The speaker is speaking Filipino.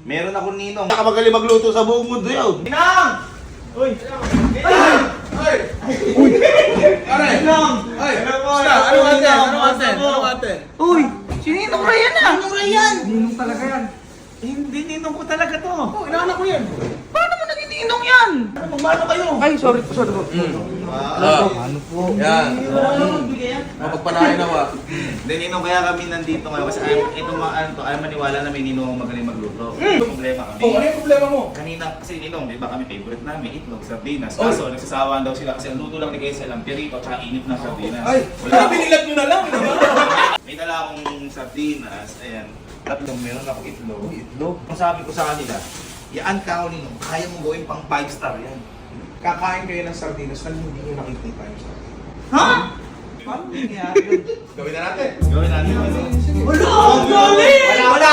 Meron ako ninong. Nakamagaling magluto sa buong mundo yun. Ninang! Uy! Ay! Pare! Ninang! Ay! Ano po? Ano ate? Ano ate? Ano Ano ate? Uy! Si Ninong Ryan ah! Ninong Ryan! Ninong talaga yan. Hindi Ninong ko talaga to. Oh, inaanak ko yan. Paano mo naging Ninong yan? Ano, magmano kayo? Ay, sorry po. Ano po? Yan. Mapagpanahin nawa. Hindi Ninong, kaya kami nandito ngayon kasi ito mga ano to, ayaw maniwala na may Ninong magaling magluto. Problema kami. Oh, ano yung problema mo? Kanina kasi Ninong, di ba kami favorite namin, itlog, sardinas. Kaso nagsasawaan daw sila kasi ang luto lang ni Kaysa lang, pirito at saka init na sardinas. Ay! Wala, binilag nyo na lang. May dala akong sardinas, ayan. Tapos meron ako itlog. Itlog? Ang sabi ko sa kanila, yaan ka ako Ninong, kaya mo gawin pang 5 star yan. Kakain kayo ng sardinas na hindi nyo nakikita yung sardinas. Ha? Paano nangyayari yun? Gawin na natin. Gawin natin. Sige. Wala! Ang galing! Wala!